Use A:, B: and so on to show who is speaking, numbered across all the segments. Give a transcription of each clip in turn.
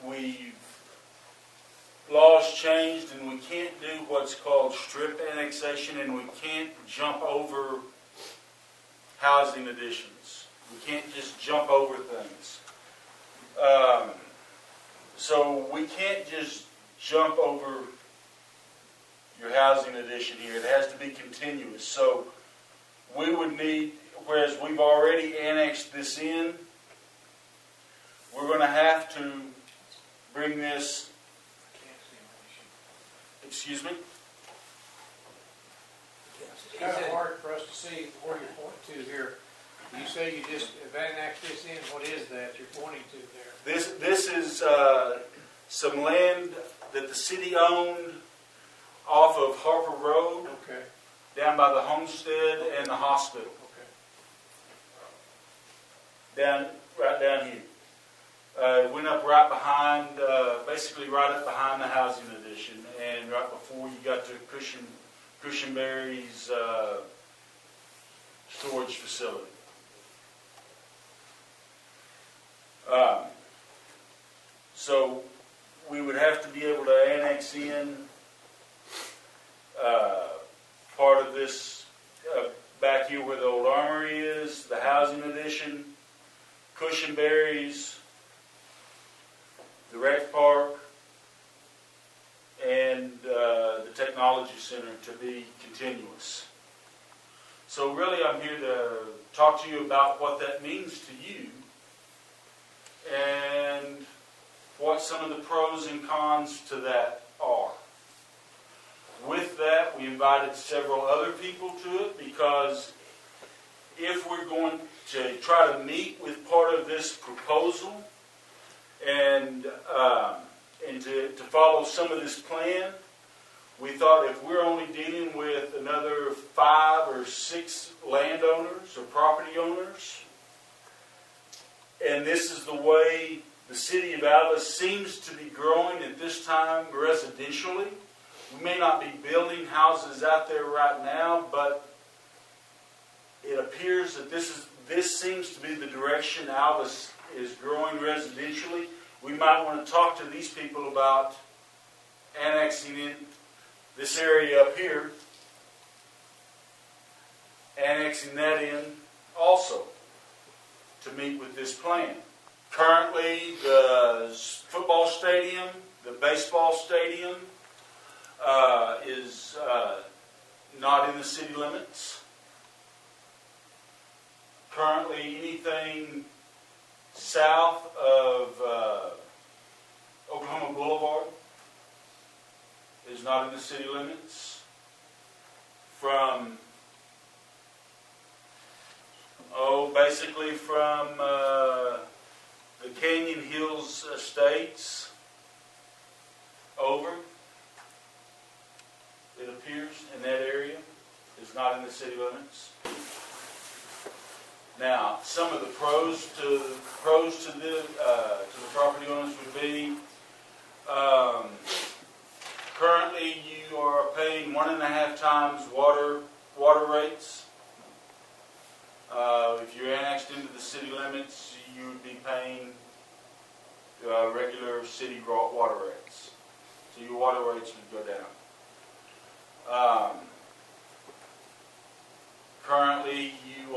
A: We've laws changed, and we can't do what's called strip annexation, and we can't jump over housing additions. We can't just jump over things. So we can't just jump over your housing addition here. It has to be continuous. So we would need, whereas we've already annexed this in, we're going to have to bring this, excuse me?
B: It's kind of hard for us to see where you're pointing to here. You say you just have annexed this in. What is that you're pointing to there?
A: This is some land that the city owned off of Harper Road,
B: Okay.
A: down by the homestead and the hospital.
B: Okay.
A: Right down here. It went up right behind, basically right up behind the housing addition, and right before you got to Cushionberry's storage facility. So we would have to be able to annex in part of this back here where the old armory is, the housing addition, Cushionberry's, the rec park, and the technology center to be continuous. So really I'm here to talk to you about what that means to you and what some of the pros and cons to that are. With that, we invited several other people to it because if we're going to try to meet with part of this proposal and to follow some of this plan, we thought if we're only dealing with another 5 or 6 landowners or property owners, and this is the way the city of Alva seems to be growing at this time residentially. We may not be building houses out there right now, but it appears that this seems to be the direction Alva is growing residentially. We might want to talk to these people about annexing in this area up here, annexing that in also to meet with this plan. Currently, the football stadium, the baseball stadium is not in the city limits. Currently, anything south of Oklahoma Boulevard is not in the city limits. Basically from the Canyon Hills Estates over, it appears, in that area, is not in the city limits. Now, some of the pros to the property owners would be currently you are paying 1.5 times water rates. If you're annexed into the city limits, you would be paying regular city water rates. So your water rates would go down. Currently, you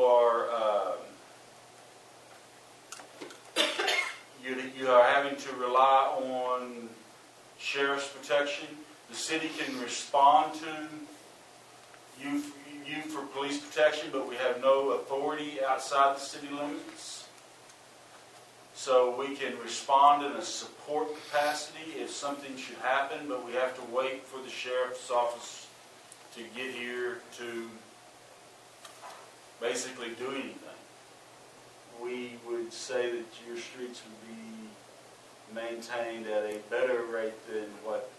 A: are having to rely on sheriff's protection. The city can respond to you for police protection, but we have no authority outside the city limits. So we can respond in a support capacity if something should happen, but we have to wait for the sheriff's office to get here to basically do anything. We would say that your streets would be maintained at a better rate than what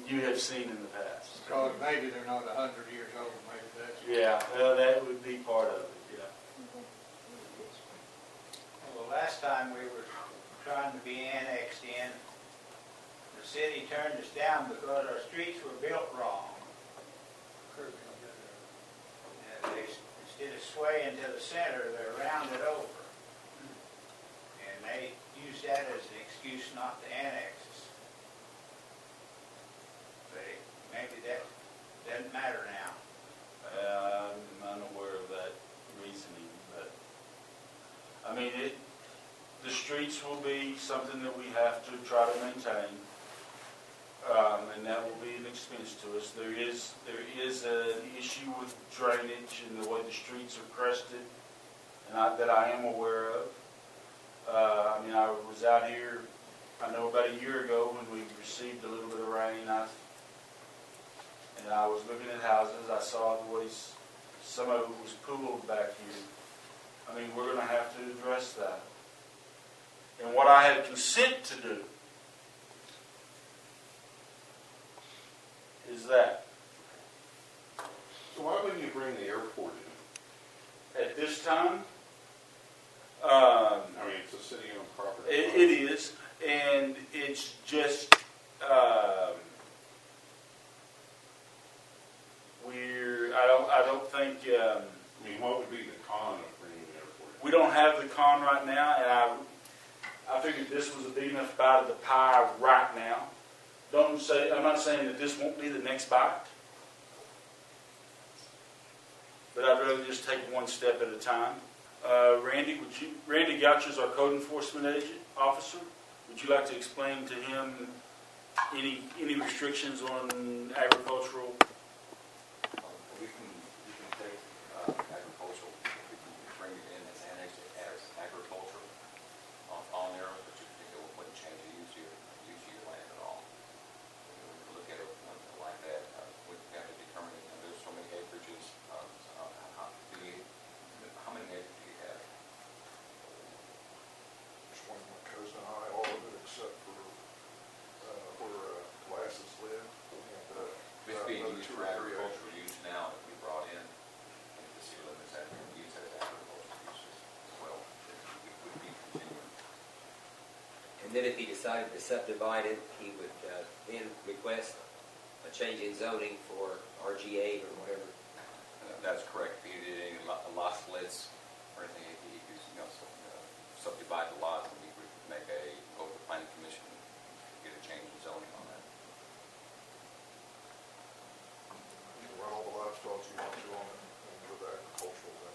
A: you have seen in the past.
B: Because maybe they're not 100 years old, maybe that's...
A: Yeah, well, that would be part of it, yeah.
C: Well, the last time we were trying to be annexed in, the city turned us down because our streets were built wrong. They, instead of swaying to the center, they're rounded over. And they use that as an excuse not to annex us. But maybe that doesn't matter now.
A: I'm unaware of that reasoning, but, I mean, the streets will be something that we have to try to maintain, and that will be an expense to us. There is an issue with drainage and the way the streets are crested, and that I am aware of. I mean, I was out here, I know about a year ago when we received a little bit of rain, and I was looking at houses. I saw the way some of it was pooled back here. I mean, we're going to have to address that. And what I had consent to do is that
D: So why wouldn't you bring the airport in?
A: at this time,
D: I mean, it's a city-owned property.
A: it is, and it's just I don't think
D: I mean, what would be the con of bringing the airport in?
A: we don't have the con right now, and I figured this was a big enough bite of the pie right now. I'm not saying that this won't be the next bite, but I'd rather just take one step at a time. Randy Goucher's our code enforcement officer. Would you like to explain to him any restrictions on agricultural?
E: We can take agricultural, we can bring it in as annexed as agriculture on there, but it wouldn't change the use of your land at all. We can look at it like that. We have to determine, there's so many acreages. How many acres do you have?
F: Just one of my cousin and I, all of it except for where Glasses live.
E: It's being
F: Another
E: used
F: 2
E: for
F: or 3
E: agricultural use now that we brought in the city limits that we use as agricultural uses as well. We would be continuing.
G: And then if he decided to subdivide it, he would then request a change in zoning for RG8 or whatever.
E: That's correct. If he did any lot splits or anything, he could, subdivide the lots, and we would go to the planning commission and get a change in zoning on that.
F: You can run all the livestock you want to on it and go to agricultural then.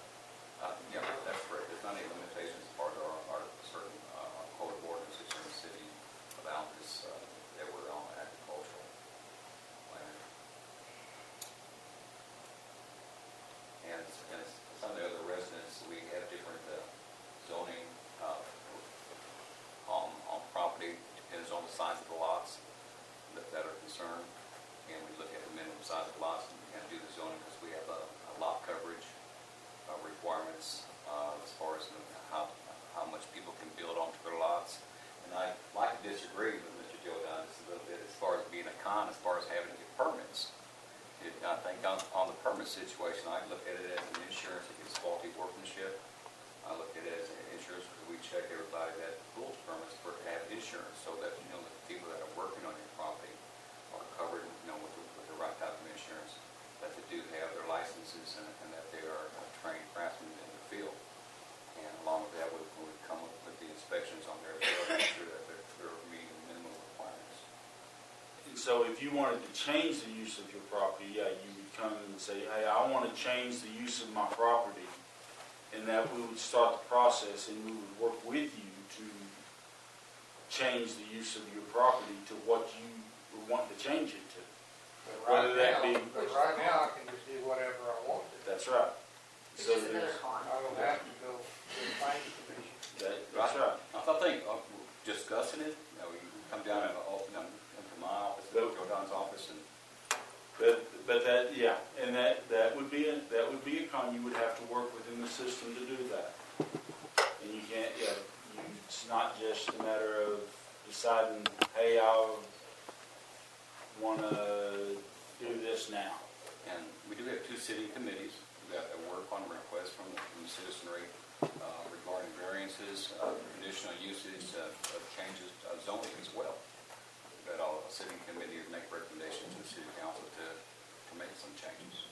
E: Yeah, that's correct. There's not any limitations as far as our certain code of ordinances in the city of Alvis that were on agricultural land. And some of the other residents, we have different zoning on property. Depends on the size of the lots that are concerned. And we look at the minimum size of lots and do the zoning because we have a lot coverage requirements as far as how much people can build onto their lots. And I like to disagree with Mr. Joe Dunn just a little bit as far as being a con, as far as having to get permits. I think on the permit situation, I look at it as an insurance against faulty workmanship. I look at it as an insurance because we check everybody that pulls permits for to have insurance so that, the people that are working on your property are covered, with the right type of insurance, that they do have their licenses and that they are trained craftsmen in the field. And along with that, we would come up with the inspections on there as well to make sure that they're meeting minimum requirements.
A: And so if you wanted to change the use of your property, you would come and say, hey, I want to change the use of my property, and that we would start the process and we would work with you to change the use of your property to what you would want to change it to. Whether that be...
B: But right now, I can just do whatever I want to.
A: That's right.
H: Which
A: So
H: is another
A: there's-
H: con.
B: I don't have to go to the planning commission.
A: that's right.
E: I think discussing it, you can come down into my office, Joe Don's office, and
A: But that would be a con. You would have to work within the system to do that. And you can't, it's not just a matter of deciding, hey, I want to do this now.
E: and we do have 2 city committees that work on requests from the citizenry regarding variances, conditional usage, of changes of zoning as well. That all city committee would make recommendations to the city council to make some changes.